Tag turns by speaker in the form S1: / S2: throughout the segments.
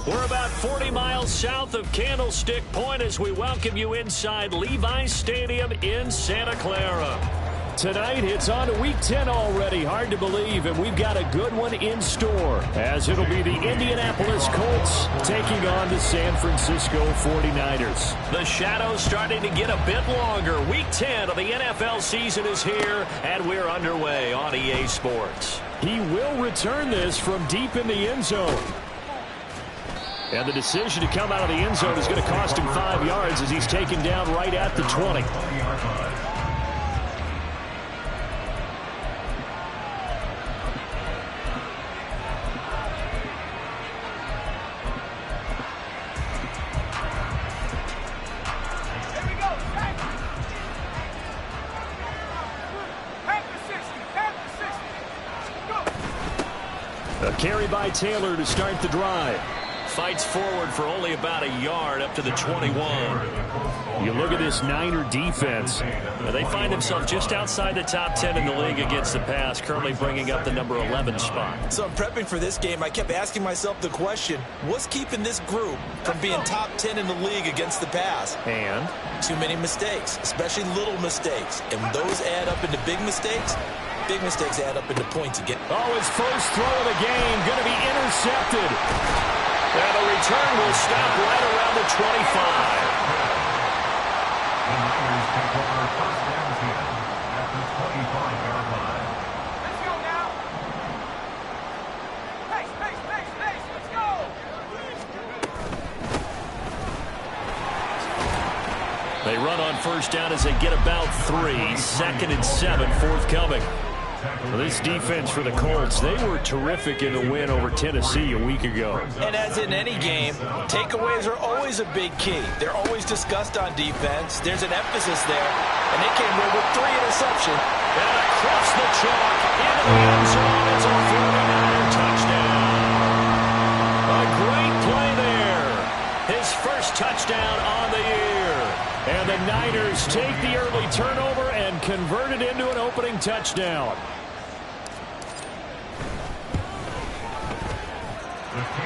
S1: We're about 40 miles south of Candlestick Point as we welcome you inside Levi's Stadium in Santa Clara. Tonight, it's on to Week 10 already. Hard to believe, and we've got a good one in store, as it'll be the Indianapolis Colts taking on the San Francisco 49ers. The shadow's starting to get a bit longer. Week 10 of the NFL season is here, and we're underway on EA Sports. He will return this from deep in the end zone. And the decision to come out of the end zone is going to cost him 5 yards as he's taken down right at the 20. A carry by Taylor to start the drive. Fights forward for only about a yard up to the 21. You look at this Niner defense. They find themselves just outside the top 10 in the league against the pass, currently bringing up the number 11 spot.
S2: So I'm prepping for this game. I kept asking myself the question, what's keeping this group from being top 10 in the league against the pass?
S1: And?
S2: Too many mistakes, especially little mistakes. And when those add up into big mistakes add up into points again.
S1: Oh, his first throw of the game going to be intercepted. And the return will stop right around the 25.
S3: The Niners take over first down here at the 25-yard line.
S4: Let's go now. Pace, let's go.
S1: They run on first down as they get about 3. 2nd and 7 forthcoming. Well, this defense for the Colts, they were terrific in the win over Tennessee a week ago.
S2: And as in any game, takeaways are always a big key. They're always discussed on defense. There's an emphasis there. And they came away with 3 interceptions.
S1: And across the chalk, into the end zone. It's a 49er touchdown. A great play there. His first touchdown on the year. And the Niners take the early turnover and convert it into an opening touchdown.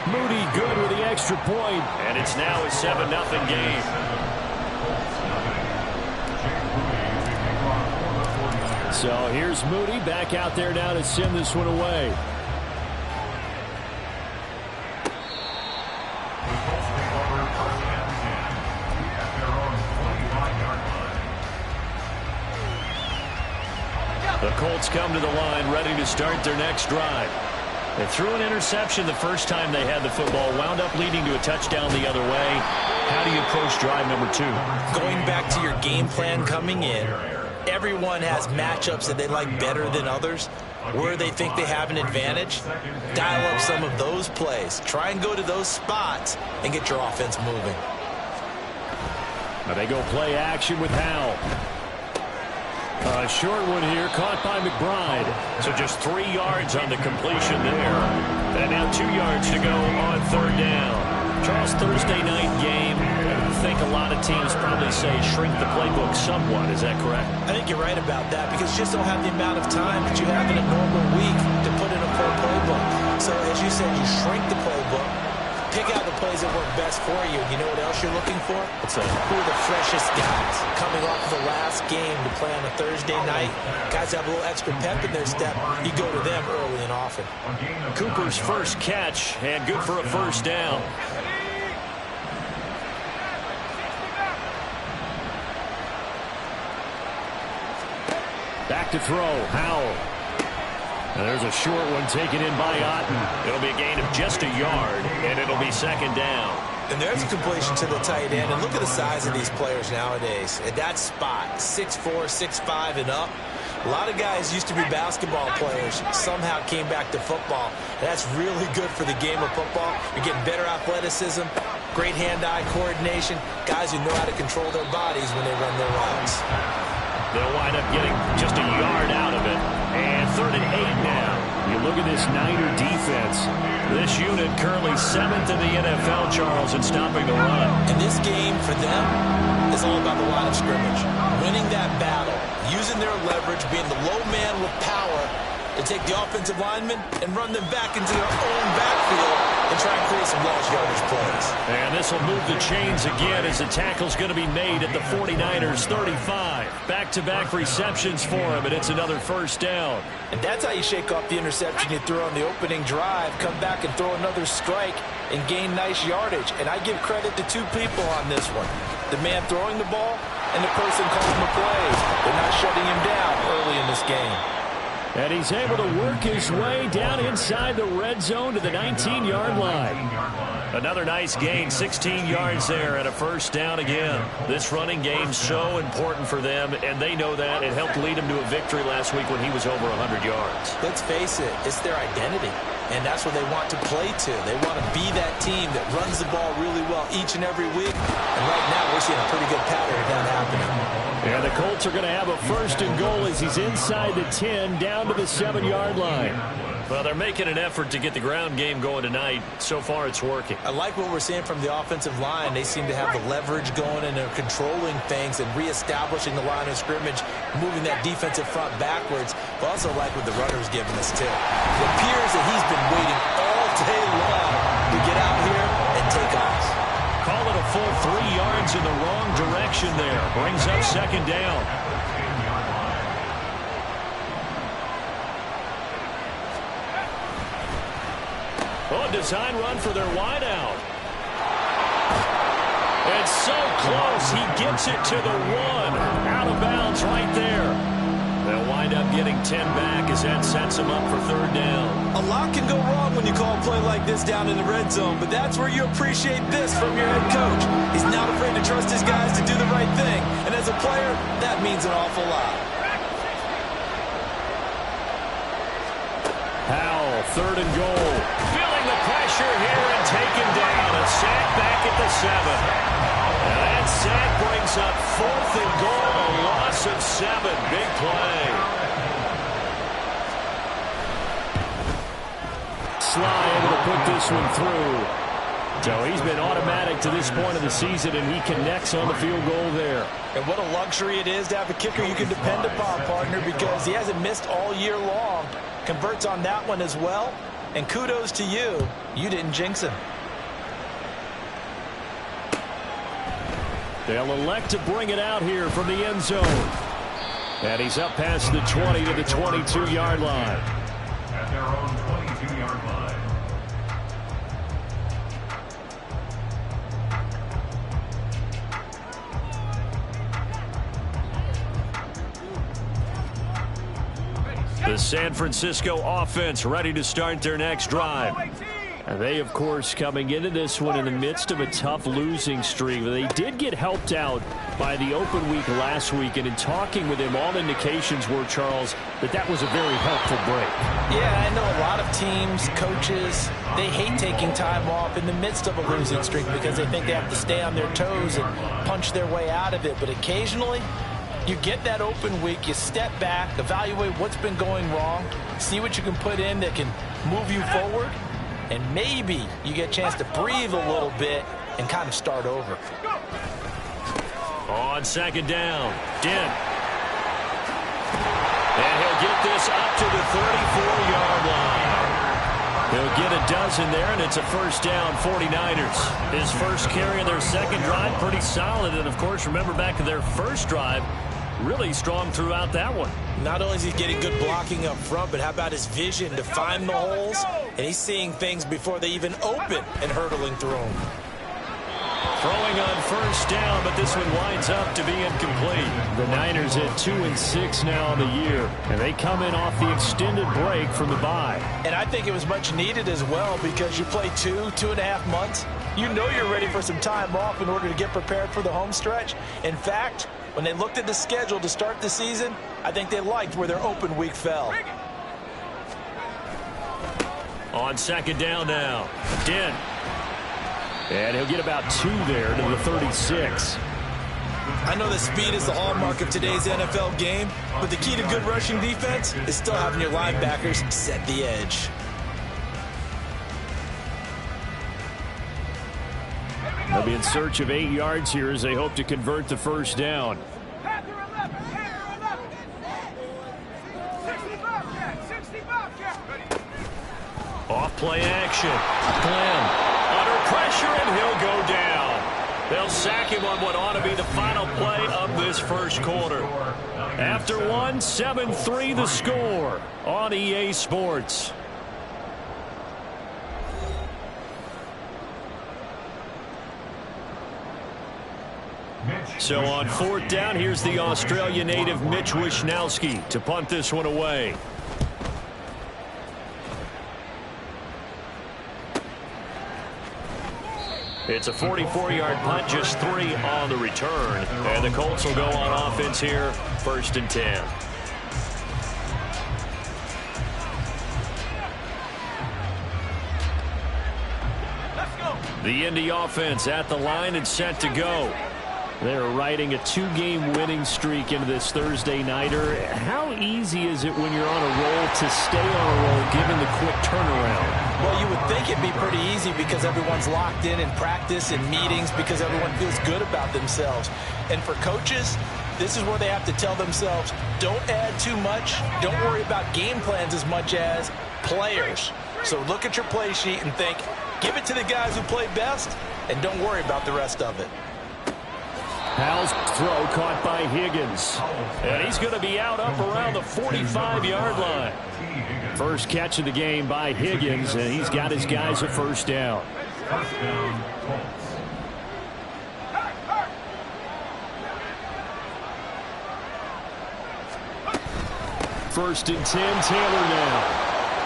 S1: Moody good with the extra point. And it's now a 7-0 game. So here's Moody back out there now to send this one away. The Colts come to the line ready to start their next drive. They threw an interception the first time they had the football, wound up leading to a touchdown the other way. How do you approach drive number 2?
S2: Going back to your game plan coming in, everyone has matchups that they like better than others, where they think they have an advantage. Dial up some of those plays. Try and go to those spots and get your offense moving.
S1: Now they go play action with Howell. A short one here, caught by McBride. So just 3 yards on the completion there. And now 2 yards to go on third down. Charles, Thursday night game. I think a lot of teams probably say shrink the playbook somewhat. Is that correct?
S2: I think you're right about that because you just don't have the amount of time that you have in a normal week to put in a full playbook. So as you said, you shrink the playbook. Pick out the plays that work best for you. You know what else you're looking for?
S1: What's that?
S2: Who are the freshest guys coming off the last game to play on a Thursday night? Guys have a little extra pep in their step. You go to them early and often.
S1: Cooper's first catch, and good for a first down. Back to throw, Howell. And there's a short one taken in by Otten. It'll be a gain of just a yard, and it'll be second down.
S2: And there's a completion to the tight end. And look at the size of these players nowadays. At that spot, 6'4", 6'5", and up. A lot of guys used to be basketball players, somehow came back to football. And that's really good for the game of football. You're getting better athleticism, great hand-eye coordination, guys who know how to control their bodies when they run their routes.
S1: They'll wind up getting just a yard out of it. And 3rd and 8 now. You look at this Niner defense. This unit currently 7th in the NFL, Charles, in stopping the run.
S2: And this game for them is all about the line of scrimmage. Winning that battle, using their leverage, being the low man with power, to take the offensive linemen and run them back into their own backfield and try and create some large yardage plays.
S1: And this will move the chains again as the tackle's going to be made at the 49ers 35. Back-to-back receptions for him, and it's another first down.
S2: And that's how you shake off the interception you threw on the opening drive, come back and throw another strike and gain nice yardage. And I give credit to two people on this one. The man throwing the ball and the person calling the plays. They're not shutting him down early in this game.
S1: And he's able to work his way down inside the red zone to the 19-yard line. Another nice gain, 16 yards there and a first down again. This running game's so important for them, and they know that. It helped lead him to a victory last week when he was over 100 yards.
S2: Let's face it, it's their identity, and that's what they want to play to. They want to be that team that runs the ball really well each and every week, and right now we're seeing a pretty good pattern of that happening.
S1: And the Colts are going to have a first and goal as he's inside the 10, down to the 7-yard line. Well, they're making an effort to get the ground game going tonight. So far, it's working.
S2: I like what we're seeing from the offensive line. They seem to have the leverage going, and they're controlling things and reestablishing the line of scrimmage, moving that defensive front backwards. I also like what the runner's giving us, too. It appears that he's been waiting all day long to get out here and take off.
S1: Call it a full 3 yards in the wrong direction there. Brings up second down. Oh, design run for their wideout. It's so close. He gets it to the 1. Out of bounds right there. They'll wind up getting 10 back as that sets them up for third down.
S2: A lot can go wrong when you call a play like this down in the red zone, but that's where you appreciate this from your head coach. He's not afraid to trust his guys to do the right thing, and as a player, that means an awful lot.
S1: Howell, third and goal. Feeling the pressure here and taken down. A sack back at the 7. And that sack brings up fourth and goal. A loss of 7. Big play. Sly able to put this one through. So he's been automatic to this point of the season, and he connects on the field goal there.
S2: And what a luxury it is to have a kicker you can depend upon, partner, because he hasn't missed all year long. Converts on that one as well. And kudos to you. You didn't jinx him.
S1: They'll elect to bring it out here from the end zone. And he's up past the 20 to the 22-yard line.
S3: At their own 22-yard line.
S1: The San Francisco offense ready to start their next drive. And they, of course, coming into this one in the midst of a tough losing streak. They did get helped out by the open week last week, and in talking with him, all indications were, Charles, that was a very helpful break.
S2: Yeah, I know a lot of teams, coaches, they hate taking time off in the midst of a losing streak because they think they have to stay on their toes and punch their way out of it. But occasionally, you get that open week, you step back, evaluate what's been going wrong, see what you can put in that can move you forward, and maybe you get a chance to breathe a little bit and kind of start over.
S1: On second down, Dent. And he'll get this up to the 34-yard line. He'll get a dozen there, and it's a first down, 49ers. His first carry of their second drive, pretty solid. And, of course, remember back to their first drive, really strong throughout that one.
S2: Not only is he getting good blocking up front, but how about his vision to find the holes? And he's seeing things before they even open and hurtling through them.
S1: Throwing on first down, but this one winds up to be incomplete. The Niners at 2-6 now on the year, and they come in off the extended break from the bye.
S2: And I think it was much needed as well because you play 2.5 months. You know you're ready for some time off in order to get prepared for the home stretch. In fact, when they looked at the schedule to start the season, I think they liked where their open week fell.
S1: On second down now, Dent. And he'll get about 2 there to the 36.
S2: I know that speed is the hallmark of today's NFL game, but the key to good rushing defense is still having your linebackers set the edge.
S1: They'll be in search of 8 yards here as they hope to convert the first down.
S4: Panther 11, Panther 11. 65 back, 65.
S1: Play action. Glenn under pressure, and he'll go down. They'll sack him on what ought to be the final play of this first quarter. After one, 7-3 the score on EA Sports. So on fourth down, here's the Australia native Mitch Wishnowsky to punt this one away. It's a 44-yard punt, just 3 on the return. And the Colts will go on offense here, 1st and 10.
S4: Let's go.
S1: The Indy offense at the line and set to go. They're riding a 2-game winning streak into this Thursday nighter. How easy is it when you're on a roll to stay on a roll given the quick turnaround?
S2: Well, you would think it'd be pretty easy because everyone's locked in practice and meetings because everyone feels good about themselves. And for coaches, this is where they have to tell themselves, don't add too much. Don't worry about game plans as much as players. So look at your play sheet and think, give it to the guys who play best and don't worry about the rest of it.
S1: Powell's throw caught by Higgins. And he's going to be out up around the 45-yard line. First catch of the game by Higgins, and he's got his guys a first down.
S3: First down, Colts.
S1: First and 10, Taylor now.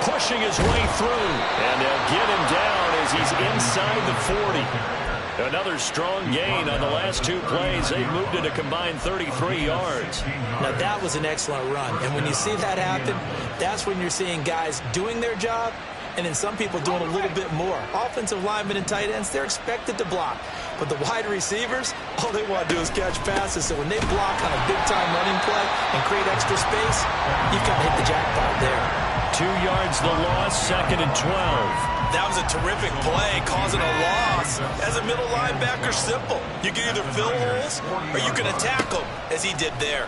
S1: Pushing his way through. And they'll get him down as he's inside the 40. Another strong gain on the last 2 plays. They've moved it a combined 33 yards.
S2: Now, that was an excellent run. And when you see that happen, that's when you're seeing guys doing their job and then some people doing a little bit more. Offensive linemen and tight ends, they're expected to block. But the wide receivers, all they want to do is catch passes. So when they block on a big-time running play and create extra space, you've got to hit the jackpot there.
S1: 2 yards the loss, 2nd and 12.
S2: That was a terrific play, causing a loss. As a middle linebacker, simple. You can either fill holes or you can attack them, as he did there.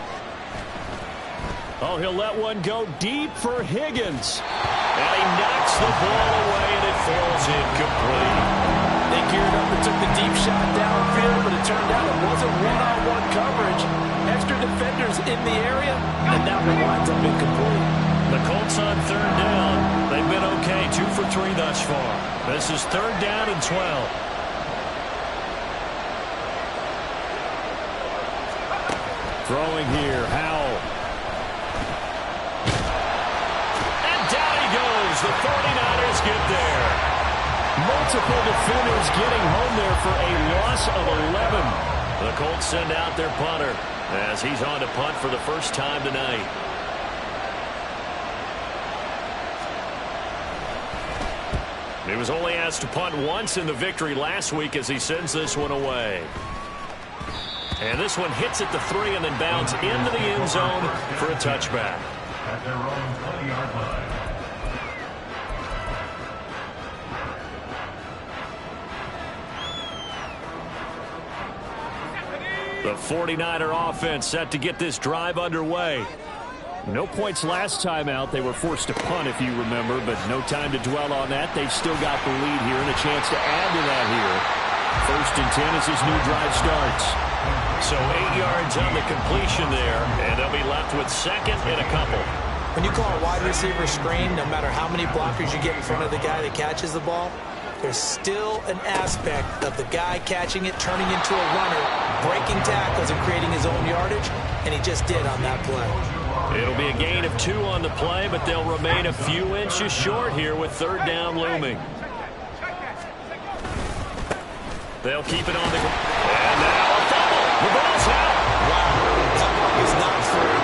S1: Oh, he'll let one go deep for Higgins. And he knocks the ball away, and it falls incomplete.
S2: They geared up and took the deep shot downfield, but it turned out it wasn't one-on-one coverage. Extra defenders in the area, and now the winds up incomplete.
S1: The Colts on 3rd down. They've been okay, 2 for 3 thus far. This is 3rd down and 12. Throwing here, Howell. And down he goes. The 49ers get there. Multiple defenders getting home there for a loss of 11. The Colts send out their punter as he's on to punt for the first time tonight. He was only asked to punt once in the victory last week as he sends this one away. And this one hits at the 3 and then bounds into the end zone for a touchback.
S3: At their own 20-yard line.
S1: The 49er offense set to get this drive underway. No points last time out. They were forced to punt, if you remember, but no time to dwell on that. They've still got the lead here and a chance to add to that here. 1st and 10 as his new drive starts. So 8 yards on the completion there, and they'll be left with 2nd and a couple.
S2: When you call a wide receiver screen, no matter how many blockers you get in front of the guy that catches the ball, there's still an aspect of the guy catching it, turning into a runner, breaking tackles and creating his own yardage, and he just did on that play.
S1: It'll be a gain of 2 on the play, but they'll remain a few inches short here with 3rd down looming. They'll keep it on the ground. And now a fumble. The ball's out.
S2: Wow, that ball is not free,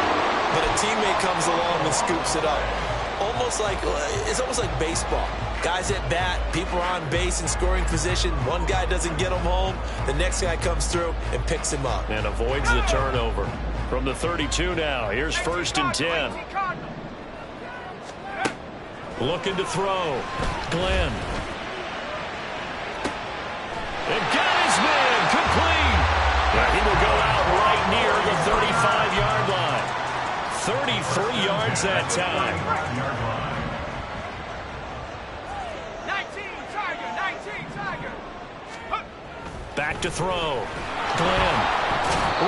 S2: but a teammate comes along and scoops it up. It's almost like baseball. Guys at bat, people are on base in scoring position. One guy doesn't get him home. The next guy comes through and picks him up.
S1: And avoids the turnover. From the 32 now, here's 1st and 10. Looking to throw. Glenn. And got his man complete. He will go out right near the 35-yard line. 33 yards that time. Back to throw. Glenn.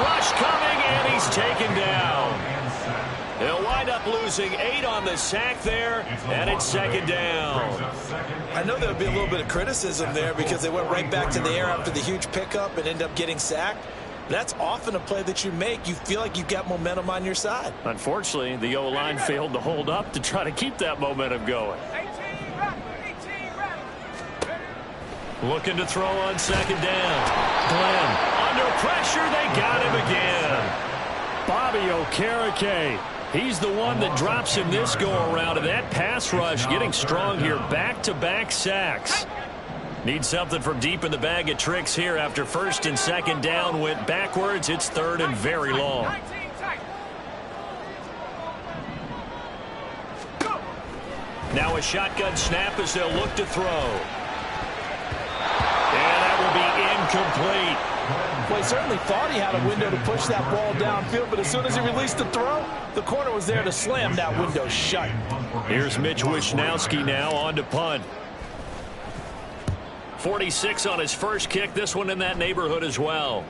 S1: Rush coming, and he's taken down. They'll wind up losing 8 on the sack there, and it's second down.
S2: I know there'll be a little bit of criticism there because they went right back to the air after the huge pickup and end up getting sacked. That's often a play that you make. You feel like you've got momentum on your side.
S1: Unfortunately, the O-line failed to hold up to try to keep that momentum going. Looking to throw on second down. Glenn. Under pressure, they got him again. Bobby Okereke. He's the one that drops him this go-around, and that pass rush getting strong here. Back-to-back sacks. Need something from deep in the bag of tricks here after first and second down went backwards. It's third and very long. Now a shotgun snap as they'll look to throw. And that will be incomplete.
S2: Well, he certainly thought he had a window to push that ball downfield, but as soon as he released the throw, the corner was there to slam that window shut.
S1: Here's Mitch Wishnowski now on to punt. 46 on his first kick. This one in that neighborhood as well.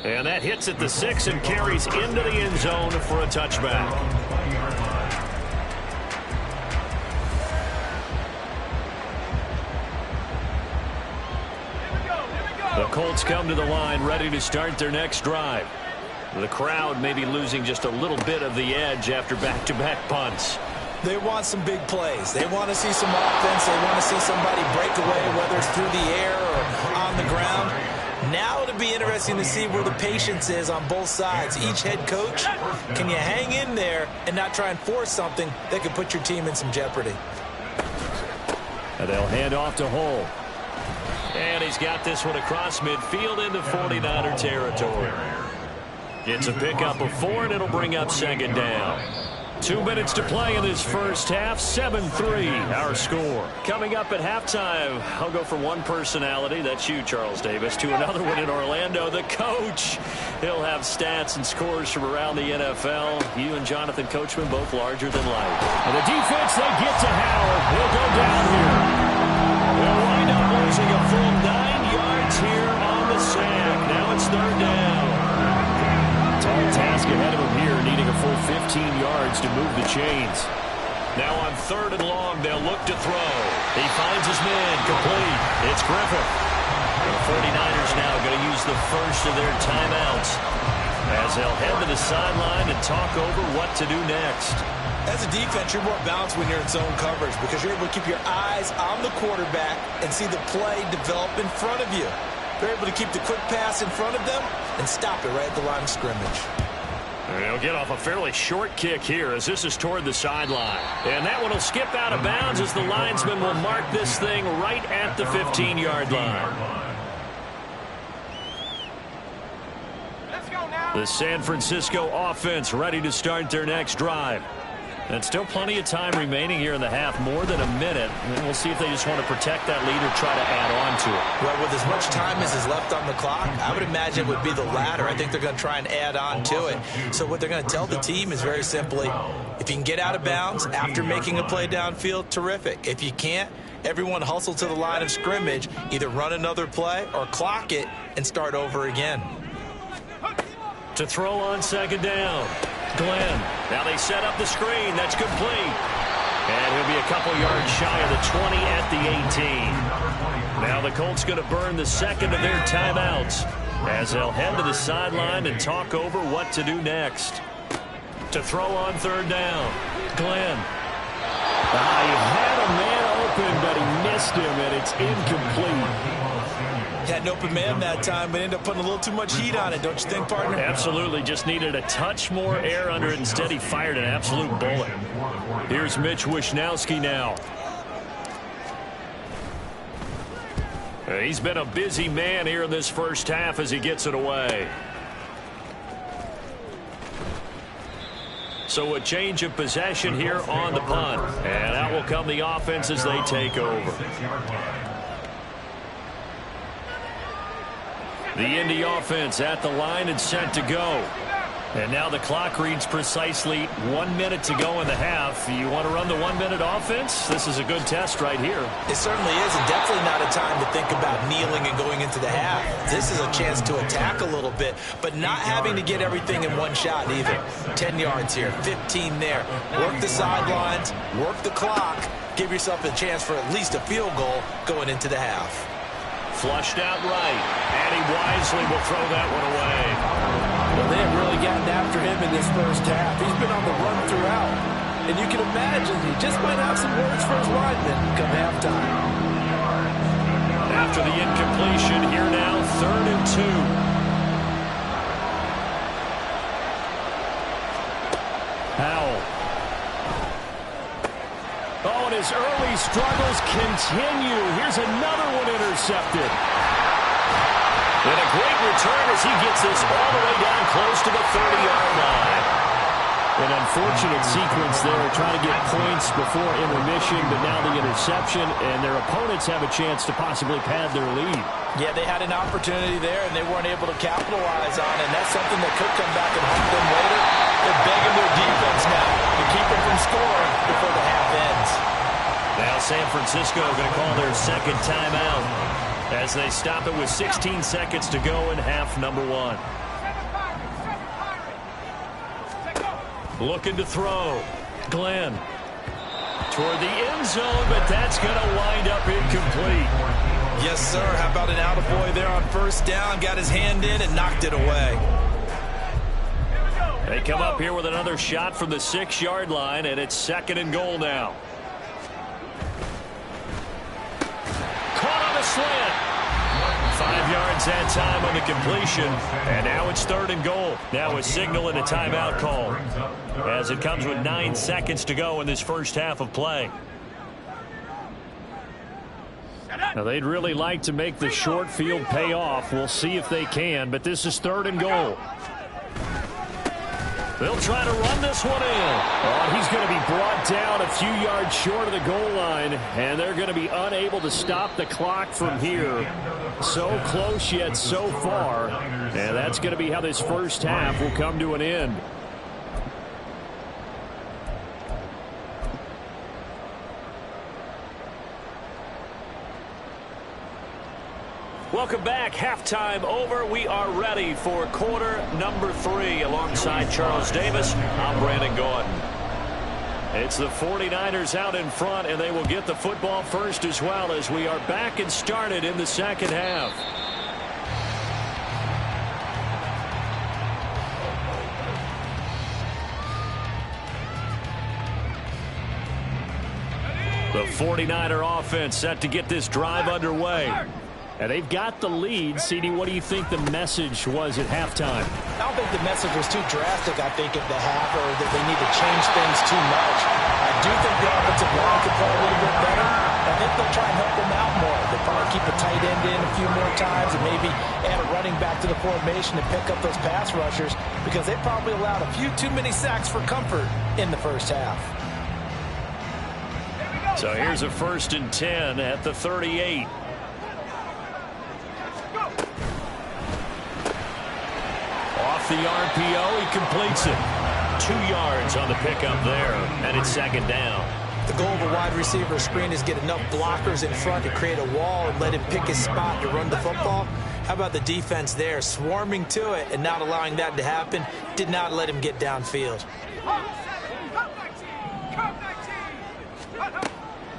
S1: And that hits at the 6 and carries into the end zone for a touchback. The Colts come to the line ready to start their next drive. The crowd may be losing just a little bit of the edge after back-to-back punts.
S2: They want some big plays. They want to see some offense. They want to see somebody break away, whether it's through the air or on the ground. Now it'll be interesting to see where the patience is on both sides. Each head coach, can you hang in there and not try and force something that could put your team in some jeopardy?
S1: And they'll hand off to Hull. And he's got this one across midfield into 49er territory. It's a pickup of 4, and it'll bring up second down. 2 minutes to play in this first half. 7-3 our score. Coming up at halftime, I'll go from one personality, that's you, Charles Davis, to another one in Orlando, the coach. He'll have stats and scores from around the NFL. You and Jonathan Coachman both larger than life. And the defense, they get to Howard. He'll go down here. They'll wind up losing a full 9 yards here on the sack. Now it's third down. Tall task ahead of him here, needing a full 15 yards to move the chains. Now on third and long, they'll look to throw. He finds his man, complete. It's Griffith. The 49ers now going to use the first of their timeouts as they'll head to the sideline and talk over what to do next.
S2: As a defense, you're more balanced when you're in zone coverage because you're able to keep your eyes on the quarterback and see the play develop in front of you. They're able to keep the quick pass in front of them and stop it right at the line of scrimmage.
S1: They'll get off a fairly short kick here as this is toward the sideline. And that one will skip out of bounds as the linesman will mark this thing right at the 15-yard line. The San Francisco offense ready to start their next drive. And still plenty of time remaining here in the half, more than a minute. And we'll see if they just want to protect that lead or try to add on to it.
S2: Well, with as much time as is left on the clock, I would imagine it would be the latter. I think they're going to try and add on to it. So what they're going to tell the team is very simply, if you can get out of bounds after making a play downfield, terrific. If you can't, everyone hustle to the line of scrimmage, either run another play or clock it and start over again.
S1: To throw on second down. Glenn. Now they set up the screen. That's complete. And he'll be a couple yards shy of the 20 at the 18. Now the Colts going to burn the second of their timeouts as they'll head to the sideline and talk over what to do next. To throw on third down. Glenn. He had a man open, but he missed him, and it's incomplete.
S2: Had an open man that time, but ended up putting a little too much heat on it, don't you think, partner?
S1: Absolutely. Just needed a touch more air under it. Instead, he fired an absolute bullet. Here's Mitch Wishnowski now. He's been a busy man here in this first half as he gets it away. So a change of possession here on the punt. And out will come the offense as they take over. The Indy offense at the line and set to go. And now the clock reads precisely 1 minute to go in the half. You want to run the 1 minute offense? This is a good test right here.
S2: It certainly is, and definitely not a time to think about kneeling and going into the half. This is a chance to attack a little bit, but not having to get everything in one shot either. 10 yards here, 15 there. Work the sidelines, work the clock, give yourself a chance for at least a field goal going into the half.
S1: Flushed out right, and he wisely will throw that one away.
S5: Well, they have really gotten after him in this first half. He's been on the run throughout. And you can imagine he just might have some words for his linemen come halftime.
S1: After the incompletion, here now, 3rd and 2. Howell. Oh, and his early struggles continue. Here's another one intercepted. And a great return as he gets this all the way down close to the 30-yard line. An unfortunate sequence there, trying to get points before intermission, but now the interception, and their opponents have a chance to possibly pad their lead.
S2: Yeah, they had an opportunity there, and they weren't able to capitalize on it, and that's something that could come back and haunt them later. They're begging their defense now to keep them from scoring before the half ends.
S1: Now San Francisco going to call their second timeout as they stop it with 16 seconds to go in half number 1. Looking to throw. Glenn. Toward the end zone, but that's going to wind up incomplete.
S2: Yes, sir. How about an attaboy there on first down? Got his hand in and knocked it away.
S1: They come up here with another shot from the 6-yard line, and it's 2nd and goal now. Caught on a slant. 5 yards that time on the completion, and now it's 3rd and goal. Now a signal and a timeout call as it comes with 9 seconds to go in this first half of play. Now they'd really like to make the short field pay off. We'll see if they can, but this is 3rd and goal. They'll try to run this one in. Oh, he's going to be brought down a few yards short of the goal line, and they're going to be unable to stop the clock from here. So close yet so far, and that's going to be how this first half will come to an end. Welcome back. Halftime over. We are ready for quarter number 3. Alongside Charles Davis, I'm Brandon Gordon. It's the 49ers out in front, and they will get the football first as well as we are back and started in the second half. The 49er offense set to get this drive underway. And they've got the lead. CD, what do you think the message was at halftime?
S2: I don't think the message was too drastic, I think, at the half, or that they need to change things too much. I do think the offensive line could play a little bit better. I think they'll try and help them out more. They'll probably keep a tight end in a few more times and maybe add a running back to the formation to pick up those pass rushers, because they probably allowed a few too many sacks for comfort in the first half.
S1: So here's a 1st and 10 at the 38. Off the RPO, he completes it. 2 yards on the pickup there, and it's 2nd down.
S2: The goal of a wide receiver screen is get enough blockers in front to create a wall and let him pick his spot to run the football. How about the defense there, swarming to it and not allowing that to happen? Did not let him get downfield.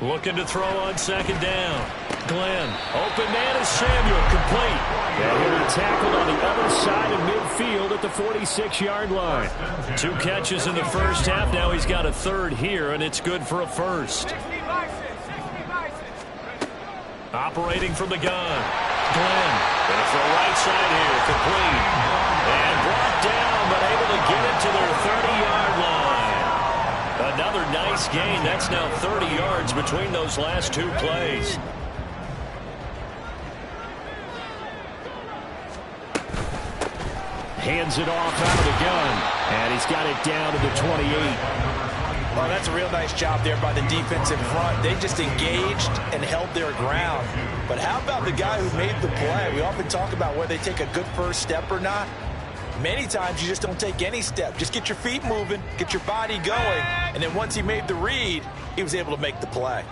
S1: Looking to throw on 2nd down. Glenn, open man is Samuel, complete. And he'll be tackled on the other side of midfield at the 46-yard line. 2 catches in the first half. Now he's got a 3rd here, and it's good for a 1st. Operating from the gun. Glenn, going to throw right side here, complete. And brought down, but able to get it to their 30-yard line. Another nice gain. That's now 30 yards between those last 2 plays. Hands it off out of the gun, and he's got it down to the 28.
S2: Well, that's a real nice job there by the defense in front. They just engaged and held their ground. But how about the guy who made the play? We often talk about whether they take a good first step or not. Many times you just don't take any step. Just get your feet moving, get your body going, and then once he made the read, he was able to make the play.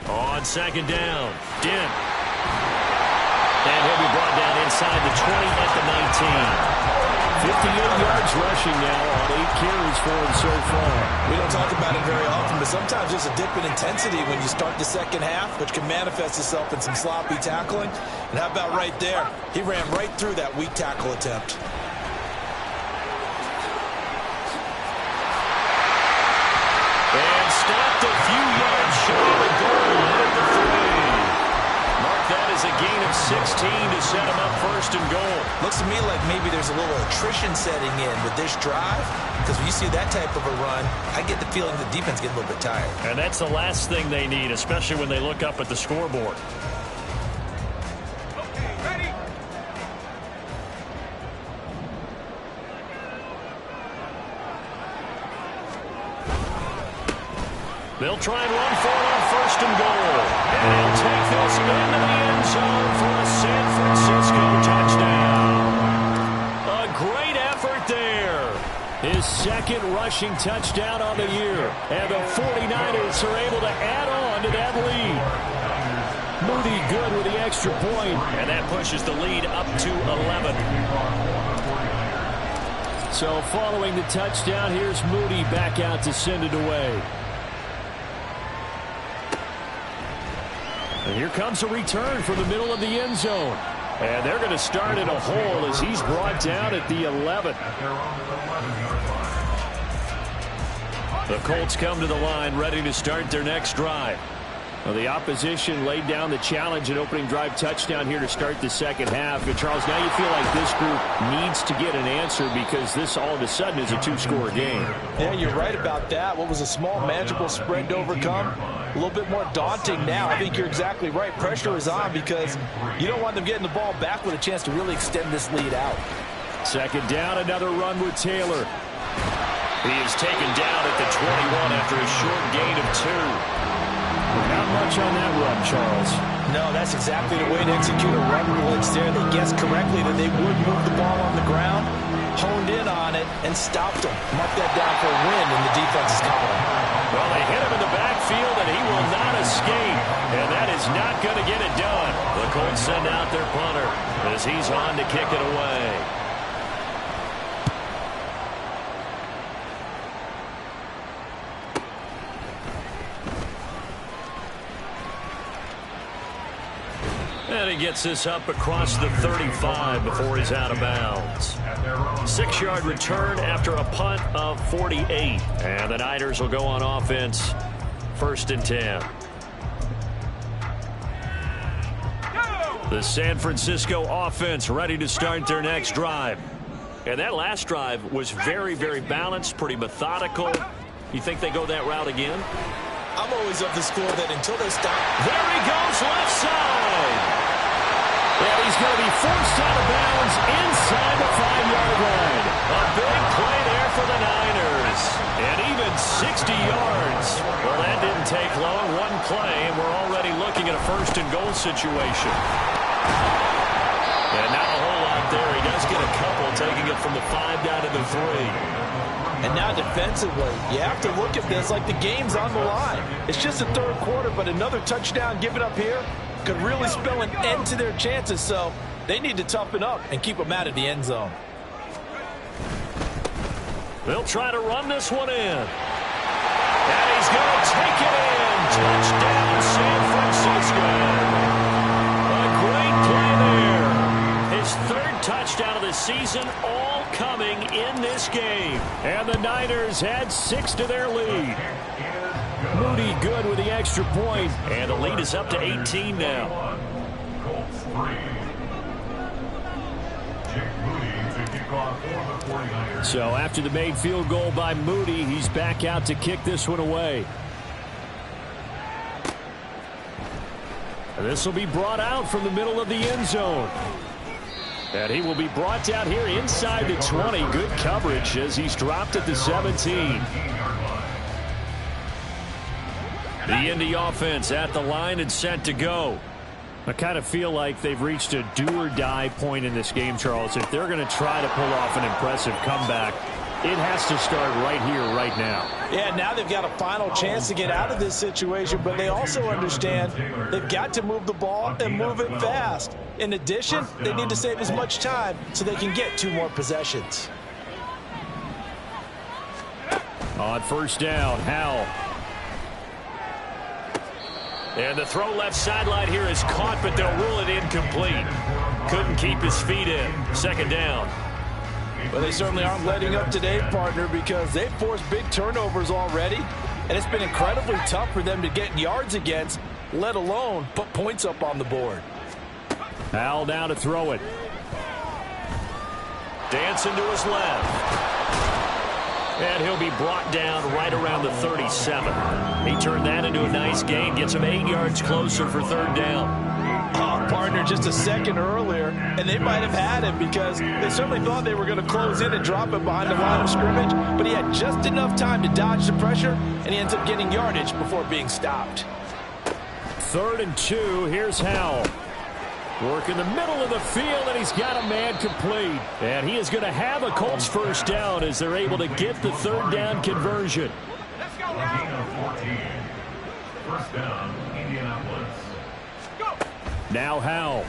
S1: On second down, Dent. And he'll be brought down inside the 20 at the 19. 58 yards rushing now on 8 carries for him so far.
S2: We don't talk about it very often, but sometimes there's a dip in intensity when you start the second half, which can manifest itself in some sloppy tackling. And how about right there? He ran right through that weak tackle attempt.
S1: And stopped a few yards short of the goal at the 3. Mark that as a gain of 16 to set him up first and goal.
S2: Looks to me like maybe there's a little attrition setting in with this drive, because when you see that type of a run, I get the feeling the defense gets a little bit tired.
S1: And that's the last thing they need, especially when they look up at the scoreboard.
S4: Okay, ready?
S1: They'll try and run for it on first and goal. And he'll take this into the end zone for a San Francisco touchdown. A great effort there. His second rushing touchdown on the year. And the 49ers are able to add on to that lead. Moody good with the extra point. And that pushes the lead up to 11. So following the touchdown, here's Moody back out to send it away. And here comes a return from the middle of the end zone. And they're going to start in a hole as he's brought down at the 11. The Colts come to the line ready to start their next drive. Well, the opposition laid down the challenge and opening drive touchdown here to start the second half. And Charles, now you feel like this group needs to get an answer because this all of a sudden is a two-score game.
S2: Yeah, you're right about that. What was a small, manageable spread to overcome? A little bit more daunting now. I think you're exactly right. Pressure is on because you don't want them getting the ball back with a chance to really extend this lead out.
S1: Second down, another run with Taylor. He is taken down at the 21 after a short gain of 2. Not much on that run, Charles.
S2: No, that's exactly the way to execute a run blitz there. They guessed correctly that they would move the ball on the ground, honed in on it, and stopped them. Mark that down for a win in the defense's column.
S1: Well, they hit him in the backfield, and he will not escape. And that is not going to get it done. The Colts send out their punter as he's on to kick it away. And he gets this up across the 35 before he's out of bounds. 6-yard return after a punt of 48. And the Niners will go on offense, 1st and 10. The San Francisco offense ready to start their next drive. And that last drive was very, very balanced, pretty methodical. You think they go that route again?
S2: I'm always of the school that until they stop.
S1: There he goes, left side. And he's going to be forced out of bounds inside the 5-yard line. A big play there for the Niners. And even 60 yards. Well, that didn't take long. One play, and we're already looking at a 1st and goal situation. And not a whole lot there. He does get a couple, taking it from the 5 down to the 3.
S2: And now defensively, you have to look at this like the game's on the line. It's just the 3rd quarter, but another touchdown given up here could really spell an end to their chances, so they need to toughen up and keep them out of the end zone.
S1: They'll try to run this one in. And he's going to take it in. Touchdown, San Francisco. A great play there. His 3rd touchdown of the season, all coming in this game. And the Niners add 6 to their lead. Moody good with the extra point. And the lead is up to 18 now. So after the made field goal by Moody, he's back out to kick this one away. And this will be brought out from the middle of the end zone. And he will be brought down here inside the 20. Good coverage as he's dropped at the 17. The Indy offense at the line and set to go. I kind of feel like they've reached a do-or-die point in this game, Charles. If they're going to try to pull off an impressive comeback, it has to start right here, right now.
S5: Yeah, now they've got a final chance to get out of this situation, but they also understand they've got to move the ball and move it fast. In addition, they need to save as much time so they can get 2 more possessions.
S1: On first down, Howell. And the throw left sideline here is caught, but they'll rule it incomplete. Couldn't keep his feet in. Second down.
S5: Well, they certainly aren't letting up today, partner, because they've forced big turnovers already, and it's been incredibly tough for them to get yards against, let alone put points up on the board.
S1: Howell down to throw it. Dancing to his left. And he'll be brought down right around the 37. He turned that into a nice gain, gets him 8 yards closer for third down.
S5: Partner, just a second earlier, and they might have had him because they certainly thought they were going to close in and drop it behind the line of scrimmage, but he had just enough time to dodge the pressure, and he ends up getting yardage before being stopped.
S1: 3rd and 2, here's Howell. Work in the middle of the field, and he's got a man complete. And he is going to have a Colts first down as they're able to get the third down conversion.
S4: Let's go,
S3: Gain of 14. First down, Indianapolis.
S4: Go.
S1: Now Howell.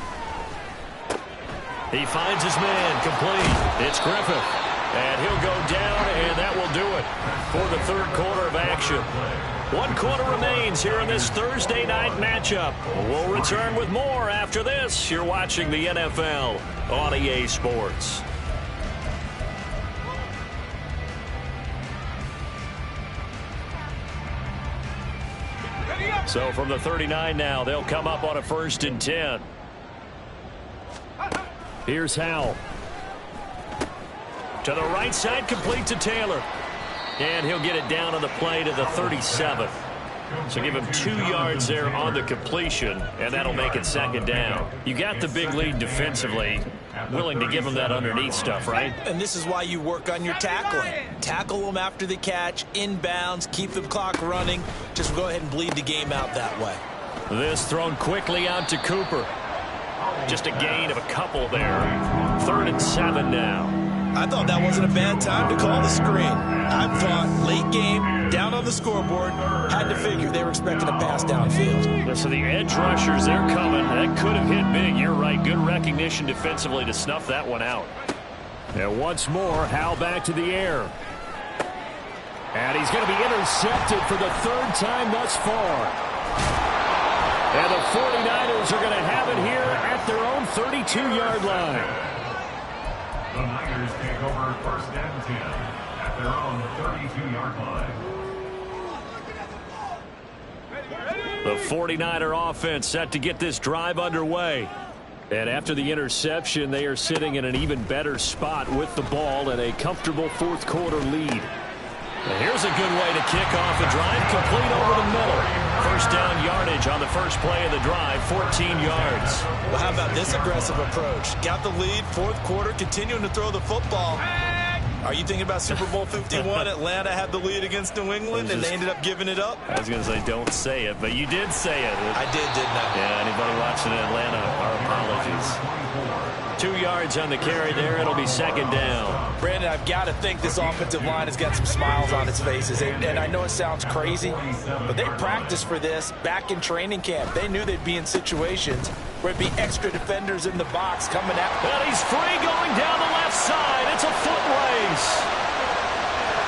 S1: He finds his man complete. It's Griffith. And he'll go down, and that will do it for the third quarter of action. 1 quarter remains here in this Thursday night matchup. We'll return with more after this. You're watching the NFL on EA Sports. So from the 39 now, they'll come up on a 1st and 10. Here's Howell. To the right side, complete to Taylor. And he'll get it down on the play to the 37. So give him 2 yards there on the completion, and that'll make it 2nd down. You got the big lead defensively. Willing to give him that underneath stuff, right?
S2: And this is why you work on your tackling. Tackle them after the catch, inbounds, keep the clock running. Just go ahead and bleed the game out that way.
S1: This thrown quickly out to Cooper. Just a gain of a couple there. 3rd and 7 now.
S2: I thought that wasn't a bad time to call the screen. I thought late game, down on the scoreboard, had to figure they were expecting a pass downfield.
S1: So the edge rushers, they're coming. That could have hit big. You're right. Good recognition defensively to snuff that one out. And once more, Howell back to the air. And he's going to be intercepted for the 3rd time thus far. And the 49ers are going to have it here at their own 32-yard line.
S3: The Niners take over 1st and 10 at their own 32-yard line.
S1: The 49er offense set to get this drive underway. And after the interception, they are sitting in an even better spot with the ball and a comfortable 4th quarter lead. And here's a good way to kick off a drive, complete over the middle. 1st down yardage on the first play of the drive, 14 yards.
S2: Well, how about this aggressive approach? Got the lead, 4th quarter, continuing to throw the football. Are you thinking about Super Bowl 51? Atlanta had the lead against New England, and they ended up giving it up?
S1: I was going to say don't say it, but you did say it.
S2: I did, didn't I?
S1: Yeah, anybody watching Atlanta, our apologies. 2 yards on the carry there. It'll be 2nd down.
S5: Brandon, I've got to think this offensive line has got some smiles on its faces. And I know it sounds crazy, but they practiced for this back in training camp. They knew they'd be in situations where it'd be extra defenders in the box coming at them.
S1: And he's free going down the left side. It's a foot race.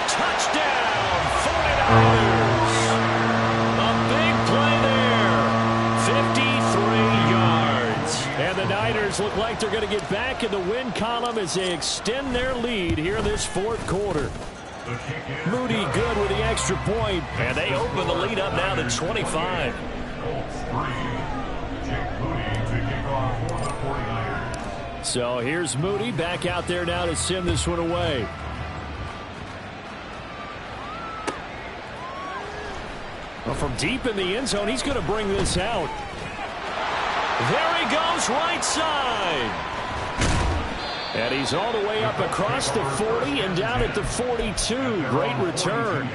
S1: Touchdown, 49ers. A big play there. 53 yards. And the Niners look like they're going to get back in the win column as they extend their lead here this 4th quarter. Moody good with the extra point. And they open the lead up now to 25. So here's Moody back out there now to send this one away. Well, from deep in the end zone, he's going to bring this out. There he goes, right side. And he's all the way up across the 40 and down at the 42. Great return.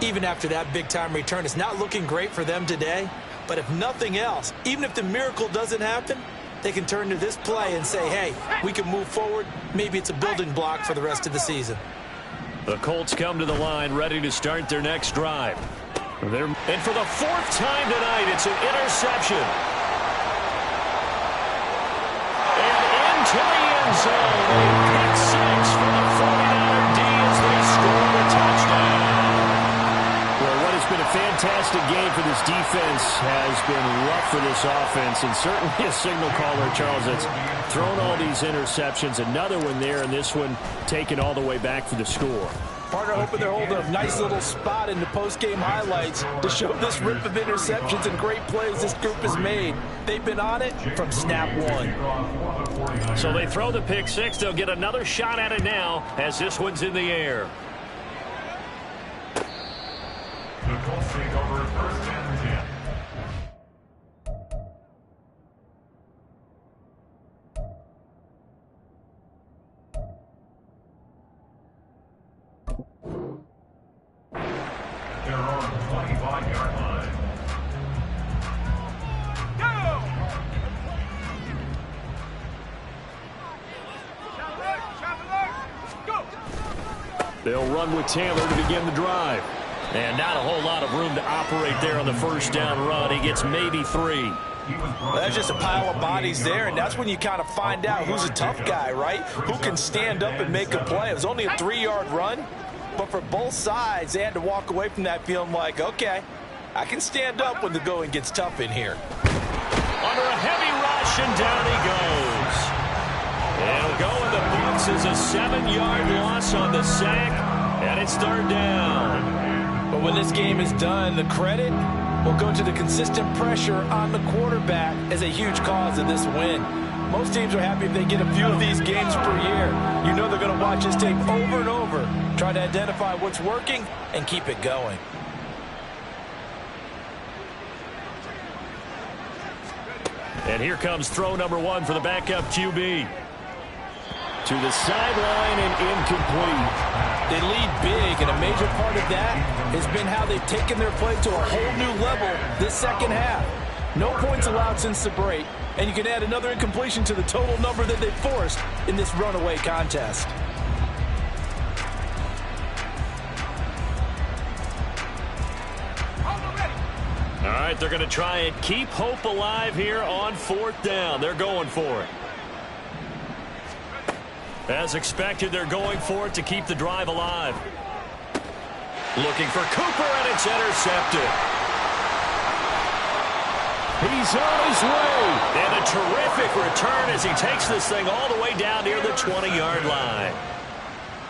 S2: Even after that big-time return, it's not looking great for them today. But if nothing else, even if the miracle doesn't happen, they can turn to this play and say, hey, we can move forward. Maybe it's a building block for the rest of the season.
S1: The Colts come to the line ready to start their next drive. And for the fourth time tonight, it's an interception. And into the end zone. A pick six for the 49er D as they score the touchdown. Well, what has been a fantastic game for this defense has been rough for this offense, and certainly a signal caller, Charles, that's thrown all these interceptions. Another one there, and this one taken all the way back for the score.
S5: Partner hoping they're holding a nice little spot in the post-game highlights to show this rip of interceptions and great plays this group has made. They've been on it from snap one.
S1: So they throw the pick six. They'll get another shot at it now as this one's in the air.
S3: The Colts take over first and 10. Their own 25-yard line.
S1: They'll run with Taylor to begin the drive. And not a whole lot of room to operate there on the first down run. He gets maybe 3.
S5: Well, that's just a pile of bodies there, and that's when you kind of find out who's a tough guy, right? Who can stand up and make a play. It was only a 3-yard run, but for both sides, they had to walk away from that feeling like, okay, I can stand up when the going gets tough in here.
S1: Under a heavy rush, and down he goes. It'll go in the books as a 7-yard loss on the sack, and it's third down.
S5: But when this game is done, the credit will go to the consistent pressure on the quarterback as a huge cause of this win. Most teams are happy if they get a few of these games per year. You know they're going to watch this tape over and over, try to identify what's working and keep it going.
S1: And here comes throw number 1 for the backup QB. To the sideline and incomplete.
S5: They lead big, and a major part of that has been how they've taken their play to a whole new level this second half. No points allowed since the break, and you can add another incompletion to the total number that they forced in this runaway contest.
S1: All right, they're going to try and keep hope alive here on 4th down. They're going for it. As expected, they're going for it to keep the drive alive. Looking for Cooper, and it's intercepted. He's on his way. And a terrific return as he takes this thing all the way down near the 20-yard line.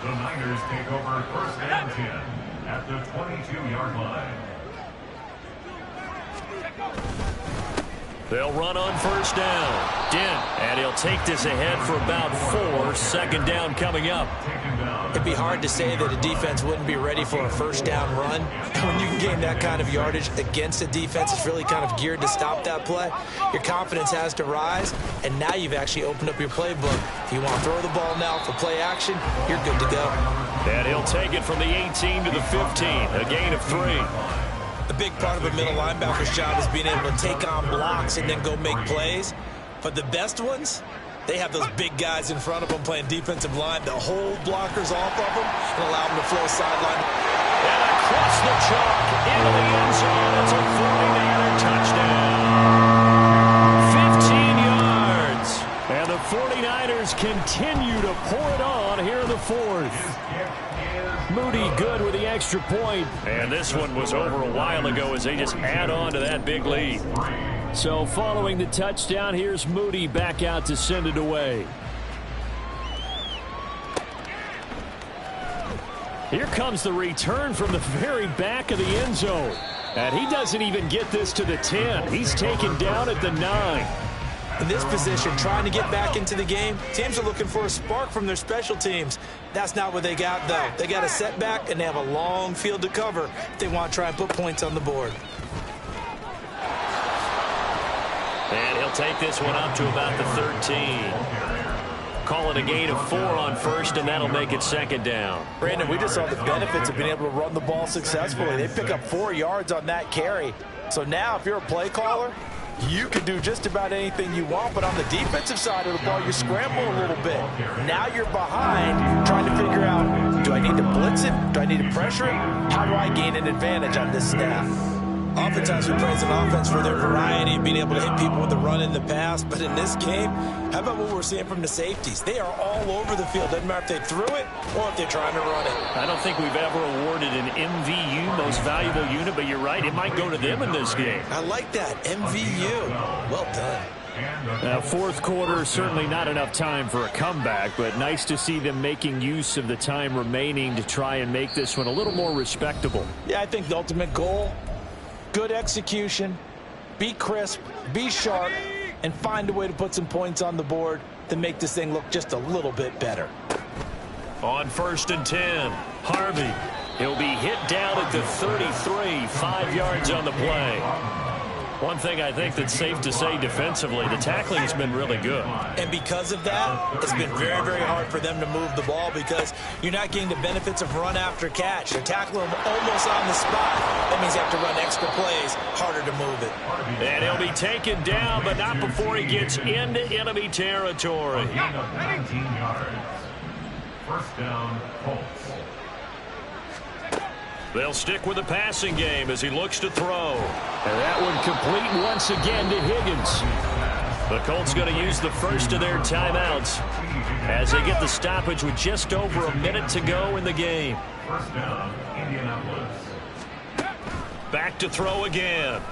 S3: The Niners take over first and 10 at the 22-yard line.
S1: They'll run on first down. And he'll take this ahead for about 4. Second down coming up.
S2: It'd be hard to say that a defense wouldn't be ready for a first down run. When you can gain that kind of yardage against a defense that's really kind of geared to stop that play, your confidence has to rise, and now you've actually opened up your playbook. If you want to throw the ball now for play action, you're good to go.
S1: And he'll take it from the 18 to the 15, a gain of 3.
S2: The big part of a middle linebacker's job is being able to take on blocks and then go make plays. But the best ones, they have those big guys in front of them playing defensive line to hold blockers off of them and allow them to flow sideline.
S1: And across the chalk into the end zone. It's a 49er touchdown. 15 yards. And the 49ers continue to pour it on here in the 4th. Moody good with the extra point. And this one was over a while ago as they just add on to that big lead. So following the touchdown, here's Moody back out to send it away. Here comes the return from the very back of the end zone. And he doesn't even get this to the 10. He's taken down at the 9.
S2: In this position, trying to get back into the game, teams are looking for a spark from their special teams. That's not what they got, though. They got a setback, and they have a long field to cover if they want to try and put points on the board.
S1: And he'll take this one up to about the 13. Call it a gain of 4 on first, and that'll make it second down.
S5: Brandon, we just saw the benefits of being able to run the ball successfully. They pick up 4 yards on that carry. So now if you're a play caller, you can do just about anything you want, but on the defensive side of the ball, you scramble a little bit. Now you're behind trying to figure out, do I need to blitz it? Do I need to pressure it? How do I gain an advantage on this snap?
S2: Oftentimes we praise an offense for their variety of being able to hit people with the run in the pass, but in this game, how about what we're seeing from the safeties? They are all over the field. Doesn't matter if they threw it or if they're trying to run it.
S1: I don't think we've ever awarded an MVU, most valuable unit, but you're right, it might go to them in this game.
S2: I like that, MVU. Well done.
S1: Now, fourth quarter, certainly not enough time for a comeback, but nice to see them making use of the time remaining to try and make this one a little more respectable.
S5: Yeah, I think the ultimate goal, good execution, be crisp, be sharp, and find a way to put some points on the board to make this thing look just a little bit better.
S1: On 1st and 10, Harvey. He'll be hit down at the 33, 5 yards on the play. One thing I think that's safe to say defensively, the tackling has been really good.
S2: And because of that, it's been very, very hard for them to move the ball because you're not getting the benefits of run after catch. They're tackling them almost on the spot. That means you have to run extra plays, harder to move it.
S1: And he'll be taken down, but not before he gets into enemy territory.
S3: 19 yards. First down, Colts.
S1: They'll stick with the passing game as he looks to throw. And that one complete once again to Higgins. The Colts going to use the first of their timeouts as they get the stoppage with just over a minute to go in the game.
S3: First down, Indianapolis.
S1: Back to throw again.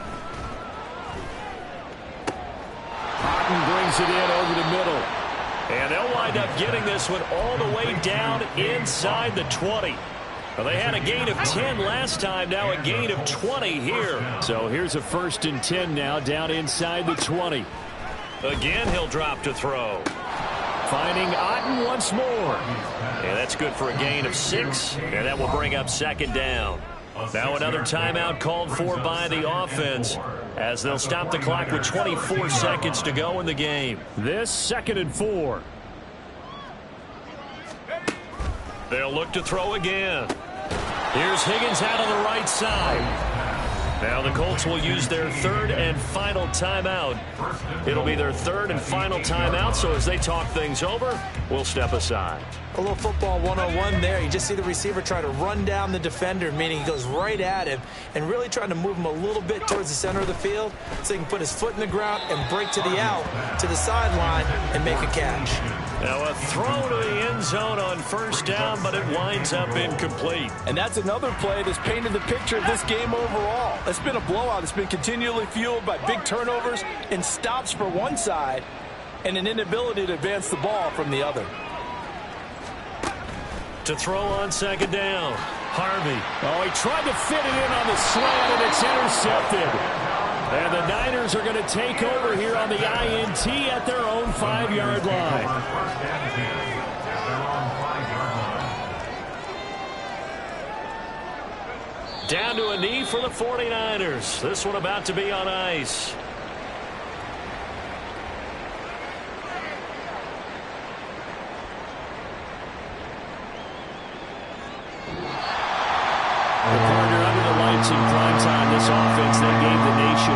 S1: Cotton brings it in over the middle. And they'll wind up getting this one all the way down inside the 20. Well, they had a gain of 10 last time, now a gain of 20 here. So here's a 1st and 10 now, down inside the 20. Again, he'll drop to throw. Finding Otten once more. And that's good for a gain of 6, and that will bring up 2nd down. Now another timeout called for by the offense as they'll stop the clock with 24 seconds to go in the game. This 2nd and 4. They'll look to throw again. Here's Higgins out on the right side. Now the Colts will use their 3rd and final timeout. It'll be their 3rd and final timeout, so as they talk things over, we'll step aside.
S2: A little football 101 there. You just see the receiver try to run down the defender, meaning he goes right at him and really trying to move him a little bit towards the center of the field so he can put his foot in the ground and break to the out, to the sideline, and make a catch.
S1: Now a throw to the end zone on 1st down, but it winds up incomplete.
S5: And that's another play that's painted the picture of this game overall. It's been a blowout. It's been continually fueled by big turnovers and stops for one side and an inability to advance the ball from the other.
S1: To throw on 2nd down, Harvey. Oh, he tried to fit it in on the slant, and it's intercepted. And the Niners are going to take over here on the INT at their own 5-yard line. Down to a knee for the 49ers. This one about to be on ice. The partner under the lights in prime time. This offense, they gave the nation